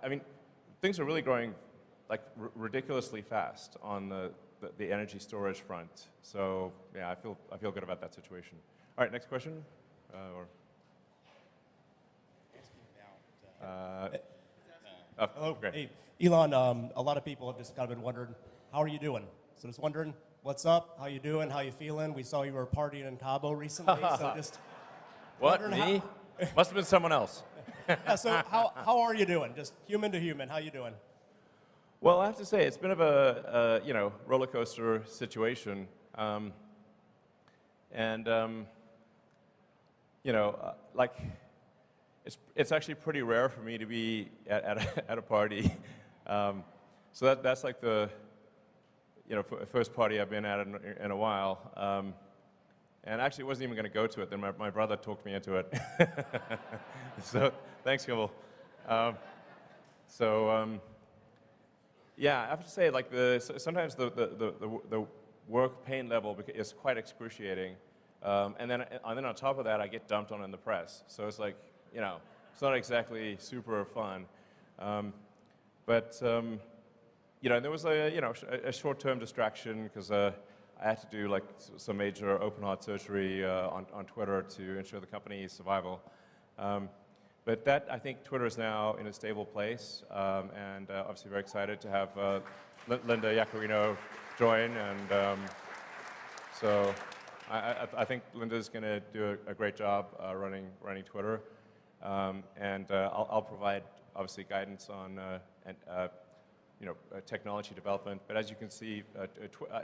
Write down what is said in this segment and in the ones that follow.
I mean, things are really growing like ridiculously fast on the energy storage front. So yeah, I feel good about that situation. All right, next question. Hello. Great. Hey, Elon. A lot of people have just kind of been wondering, how are you doing? So just wondering, what's up? How you doing? How you feeling? We saw you were partying in Cabo recently, so just what, me? Must have been someone else. Yeah, so how are you doing? Just human to human, how you doing? Well, I have to say it's been of a you know, roller coaster situation, you know, like it's actually pretty rare for me to be at a party. So that's like the, you know, first party I've been at in a while. And actually wasn't even going to go to it. Then my brother talked me into it. So thanks, Kimball. Yeah, I have to say, like sometimes the work pain level is quite excruciating, and then on top of that, I get dumped on in the press. So it's like, you know, it's not exactly super fun. You know, there was a short-term distraction because I had to do like some major open heart surgery on Twitter to ensure the company's survival. But that, I think Twitter is now in a stable place, and obviously very excited to have Linda Yaccarino join. And so I think Linda's going to do a great job running Twitter. I'll provide, obviously, guidance on you know, technology development. But as you can see,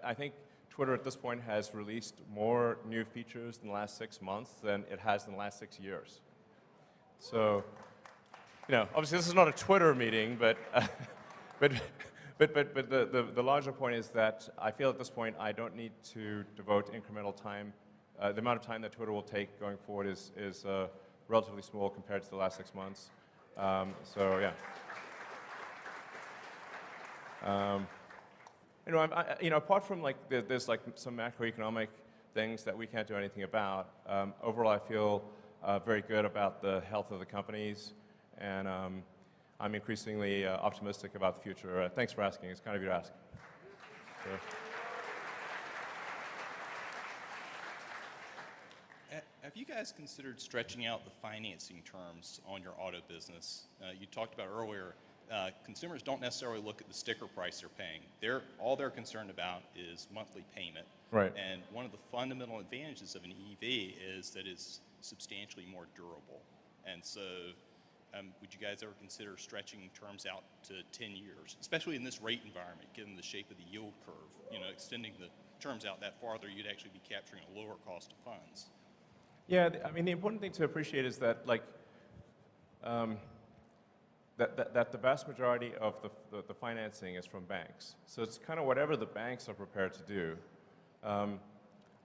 I think Twitter at this point has released more new features in the last 6 months than it has in the last 6 years. So, you know, obviously this is not a Twitter meeting, but the larger point is that I feel at this point I don't need to devote incremental time. The amount of time that Twitter will take going forward is relatively small compared to the last 6 months. So yeah. You know, apart from like there's like some macroeconomic things that we can't do anything about. Overall, I feel very good about the health of the companies, and I'm increasingly optimistic about the future. Thanks for asking. It's kind of you to ask. So. Have you guys considered stretching out the financing terms on your auto business? You talked about earlier, consumers don't necessarily look at the sticker price they're paying. All they're concerned about is monthly payment. Right. And one of the fundamental advantages of an EV is that it's substantially more durable. And so would you guys ever consider stretching terms out to 10 years, especially in this rate environment, given the shape of the yield curve? You know, extending the terms out that farther, you'd actually be capturing a lower cost of funds. Yeah, I mean, the important thing to appreciate is that, like, that the vast majority of the financing is from banks. So it's kind of whatever the banks are prepared to do. I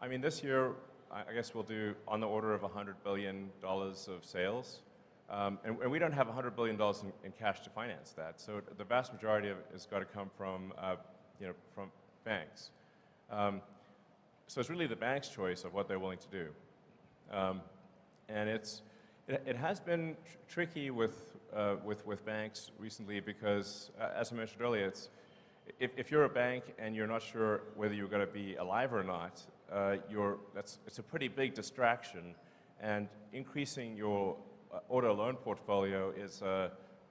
mean, this year, I guess we'll do on the order of $100 billion of sales. And we don't have $100 billion in cash to finance that. So the vast majority of it has got to come from, you know, from banks. So it's really the bank's choice of what they're willing to do. And it has been tricky with banks recently because, as I mentioned earlier, if you're a bank and you're not sure whether you're going to be alive or not, it's a pretty big distraction, and increasing your auto loan portfolio is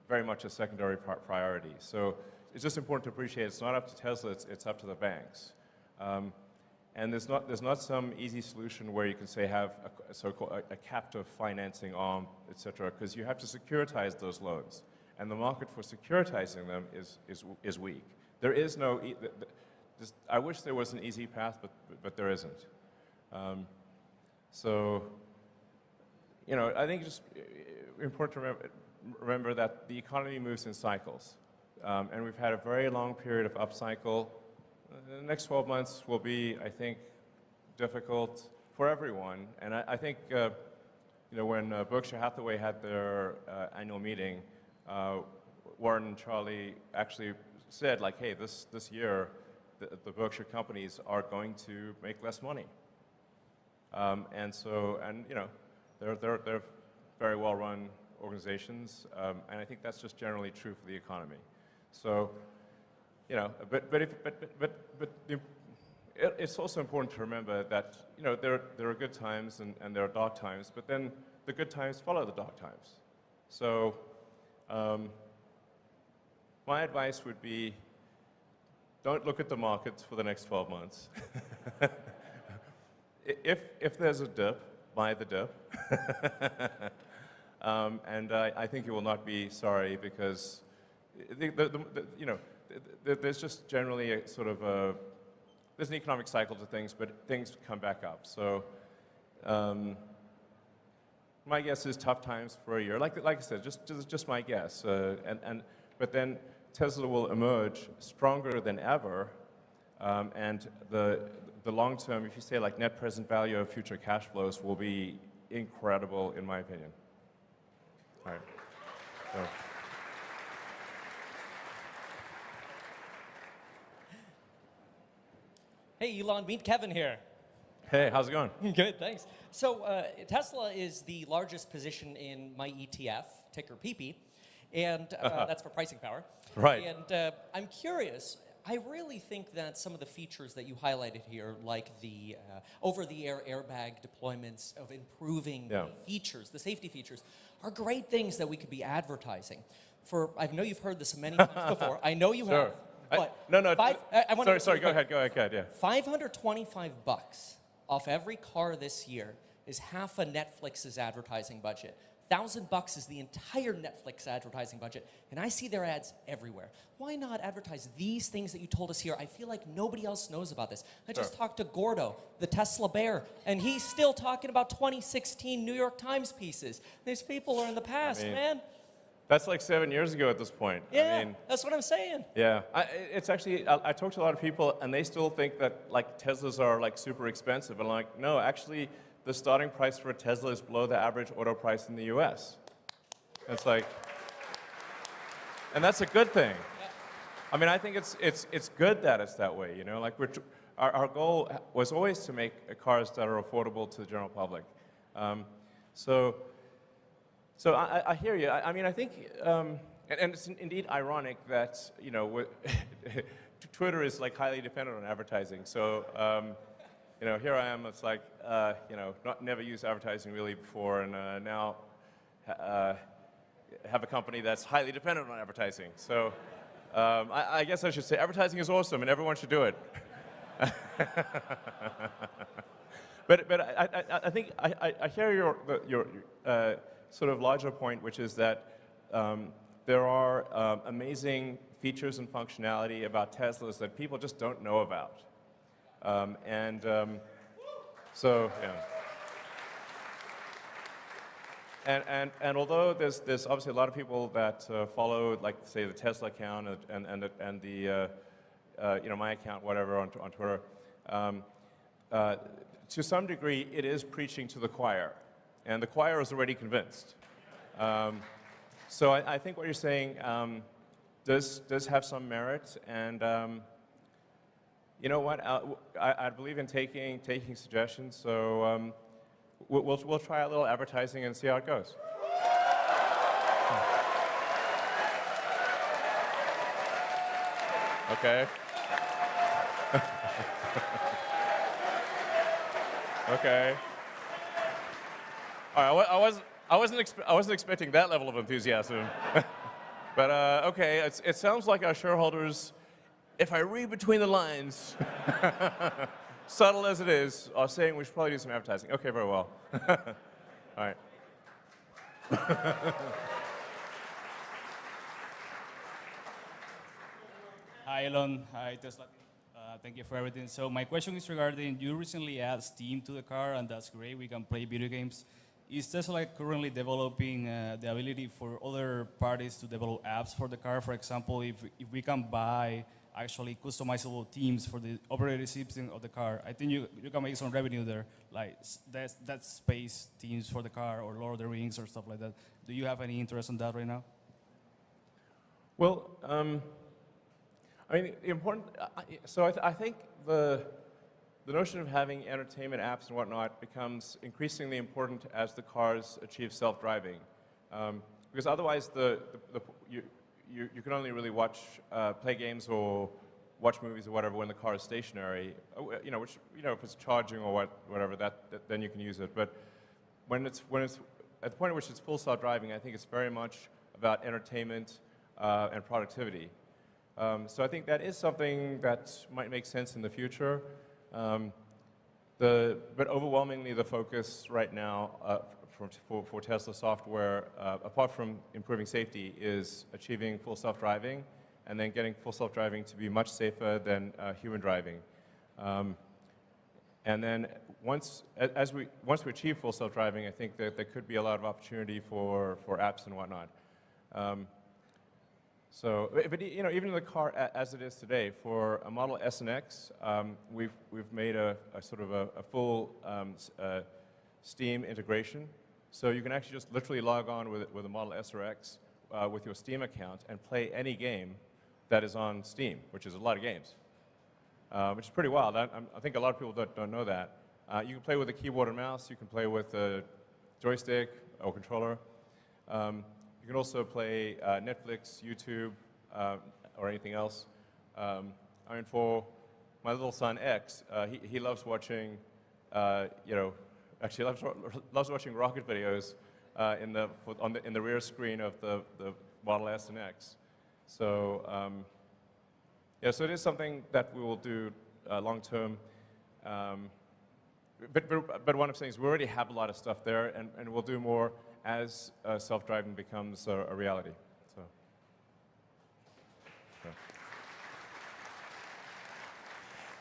very much a secondary priority. So it's just important to appreciate it's not up to Tesla, it's up to the banks. And there's not some easy solution where you can say have a so-called a captive financing arm, et cetera, because you have to securitize those loans, and the market for securitizing them is weak. There is no. I wish there was an easy path, but there isn't. So, you know, I think it's just important to remember that the economy moves in cycles, and we've had a very long period of upcycle. The next 12 months will be, I think, difficult for everyone. And I think, you know, when Berkshire Hathaway had their annual meeting, Warren and Charlie actually said, like, hey, this year, the Berkshire companies are going to make less money. And you know, they're very well run organizations, and I think that's just generally true for the economy. So, you know, but it's also important to remember that, you know, there are good times and there are dark times, but then the good times follow the dark times. So, my advice would be, don't look at the markets for the next 12 months. If there's a dip, buy the dip. And I think you will not be sorry, because you know, there's just generally a sort of there's an economic cycle to things, but things come back up. So my guess is tough times for a year. Like I said, just my guess. But then Tesla will emerge stronger than ever, and the long term, if you say like net present value of future cash flows, will be incredible, in my opinion. All right. So. Hey, Elon, meet Kevin here. Hey, how's it going? Good, thanks. So Tesla is the largest position in my ETF, ticker PP, and that's for pricing power. Right. And I'm curious, I really think that some of the features that you highlighted here, like the over-the-air airbag deployments of improving the features, the safety features, are great things that we could be advertising. I know you've heard this many times before. I know you have. But sorry, go ahead, yeah. $525 off every car this year is half a Netflix's advertising budget. $1,000 is the entire Netflix advertising budget, and I see their ads everywhere. Why not advertise these things that you told us here? I feel like nobody else knows about this. I just talked to Gordo, the Tesla bear, and he's still talking about 2016 New York Times pieces. These people are in the past, man. That's like 7 years ago at this point. Yeah, that's what I'm saying. Yeah, it's actually, I talk to a lot of people, and they still think that like Teslas are like super expensive. And like, no, actually, the starting price for a Tesla is below the average auto price in the US. It's like, and that's a good thing. Yeah. I mean, I think it's good that it's that way, you know? Like our goal was always to make cars that are affordable to the general public. So I hear you. I mean, I think, and it's indeed ironic that, you know, Twitter is like highly dependent on advertising. So, you know, here I am. It's like, you know, never used advertising really before, and now have a company that's highly dependent on advertising. So, I guess I should say advertising is awesome, and everyone should do it. But I think I hear your sort of larger point, which is that there are amazing features and functionality about Teslas that people just don't know about. So, yeah. And although there's obviously a lot of people that follow, like, say, the Tesla account and the you know, my account, whatever, on Twitter, to some degree, it is preaching to the choir. And the choir is already convinced. So I think what you're saying does have some merit, and you know what? I believe in taking suggestions. So we'll try a little advertising and see how it goes. Okay. Okay. All right, I wasn't expecting that level of enthusiasm, but okay. It sounds like our shareholders, if I read between the lines, subtle as it is, are saying we should probably do some advertising. Okay, very well. All right. Hi, Elon. Hi, Tesla. Thank you for everything. So my question is regarding, you recently added Steam to the car, and that's great. We can play video games. Is Tesla currently developing the ability for other parties to develop apps for the car? For example, if we can buy actually customizable themes for the operating system of the car, I think you can make some revenue there, like that space themes for the car, or Lord of the Rings or stuff like that. Do you have any interest in that right now? Well, I mean, important. So I think the notion of having entertainment apps and whatnot becomes increasingly important as the cars achieve self-driving, Because otherwise, you can only really play games or watch movies or whatever when the car is stationary. Which if it's charging or whatever, then you can use it. But when it's at the point at which it's full self-driving, I think it's very much about entertainment and productivity. So I think that is something that might make sense in the future. But overwhelmingly, the focus right now for Tesla software, apart from improving safety, is achieving full self-driving and then getting full self-driving to be much safer than human driving. And then once we achieve full self-driving, I think that there could be a lot of opportunity for apps and whatnot. But even in the car as it is today, for a Model S and X, we've made a sort of a full Steam integration. So you can actually just literally log on with a Model S or X with your Steam account and play any game that is on Steam, which is a lot of games, which is pretty wild. I think a lot of people don't know that. You can play with a keyboard and mouse. You can play with a joystick or controller. You can also play Netflix, YouTube, or anything else. For my little son X, he loves watching, actually loves watching rocket videos in the rear screen of the Model S and X. So so it is something that we will do long term. But one of the things, we already have a lot of stuff there, and we'll do more as self-driving becomes a reality. So.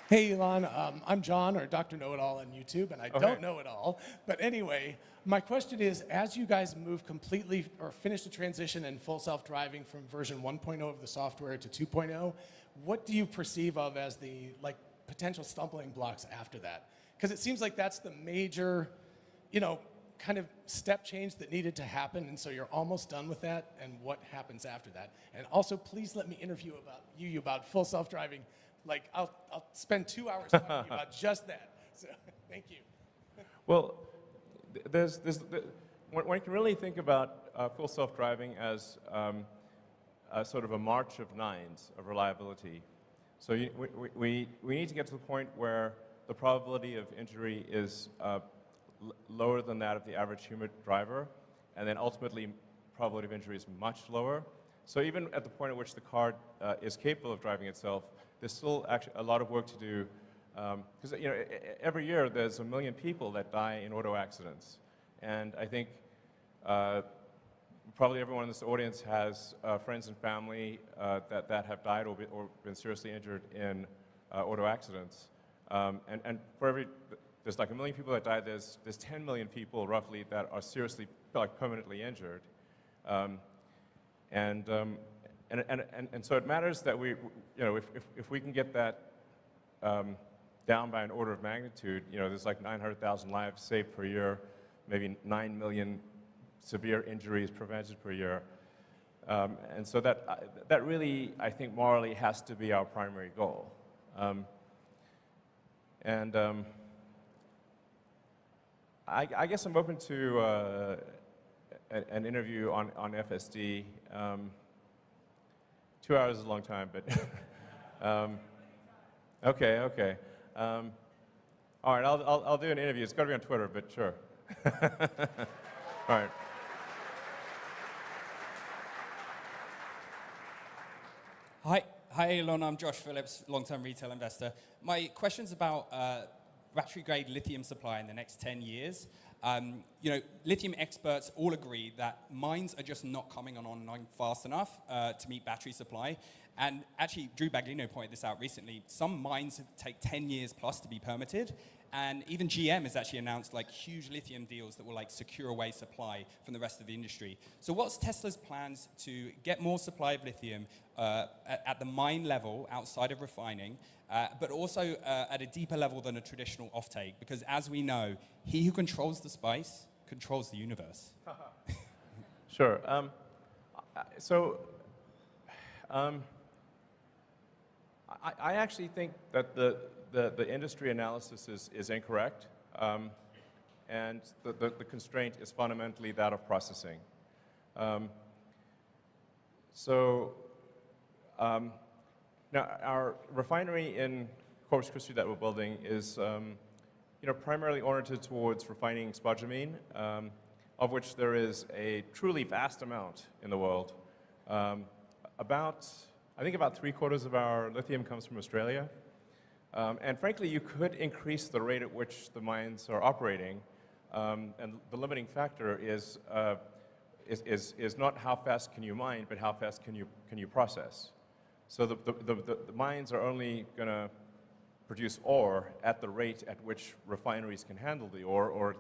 Hey, Elon. I'm John, or Dr. Know-It-All on YouTube, and I don't know it all. But anyway, my question is, as you guys move completely or finish the transition in full self-driving from version 1.0 of the software to 2.0, what do you perceive of as the potential stumbling blocks after that? Because it seems like that's the major, kind of step change that needed to happen, and so you're almost done with that, and what happens after that? And also, please let me interview about full self-driving. I'll spend 2 hours talking about just that. So, thank you. Well, one can really think about full self-driving as sort of a march of nines of reliability. So we need to get to the point where the probability of injury is lower than that of the average human driver, and then ultimately probability of injury is much lower. So even at the point at which the car is capable of driving itself, there's still actually a lot of work to do, because every year there's 1 million people that die in auto accidents, and I think probably everyone in this audience has friends and family that have died or been seriously injured in auto accidents, and for there's 1 million people that die. There's 10 million people roughly that are seriously permanently injured, and so it matters that if we can get that down by an order of magnitude, there's 900,000 lives saved per year, maybe 9 million severe injuries prevented per year, and so that really, I think, morally has to be our primary goal. I guess I'm open to an interview on FSD. 2 hours is a long time, but okay. All right, I'll do an interview. It's got to be on Twitter, but sure. All right. Hi, Elon. I'm Josh Phillips, long-term retail investor. My question's about battery-grade lithium supply in the next 10 years. Lithium experts all agree that mines are just not coming online fast enough to meet battery supply. And actually, Drew Baglino pointed this out recently. Some mines take 10 years plus to be permitted. And even GM has actually announced huge lithium deals that will secure away supply from the rest of the industry. So what's Tesla's plans to get more supply of lithium at the mine level outside of refining, but also at a deeper level than a traditional offtake? Because as we know, he who controls the spice controls the universe. Sure. I actually think that the industry analysis is incorrect, and the constraint is fundamentally that of processing. Um, so now our refinery in Corpus Christi that we're building is primarily oriented towards refining spodumene, of which there is a truly vast amount in the world. I think about 3/4 of our lithium comes from Australia. And frankly, you could increase the rate at which the mines are operating. And the limiting factor is not how fast can you mine, but how fast can you process. So the mines are only going to produce ore at the rate at which refineries can handle the ore, or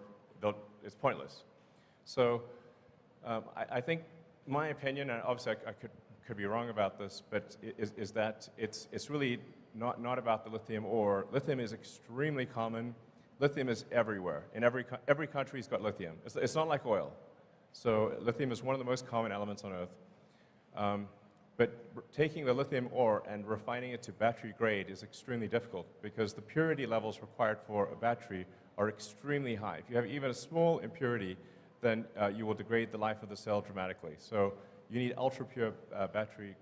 it's pointless. So I think my opinion, and obviously I could be wrong about this, but is that it's really not about the lithium ore. Lithium is extremely common. Lithium is everywhere. In every country's got lithium. It's not like oil. So lithium is one of the most common elements on Earth. But taking the lithium ore and refining it to battery grade is extremely difficult because the purity levels required for a battery are extremely high. If you have even a small impurity, then you will degrade the life of the cell dramatically. So you need ultra-pure battery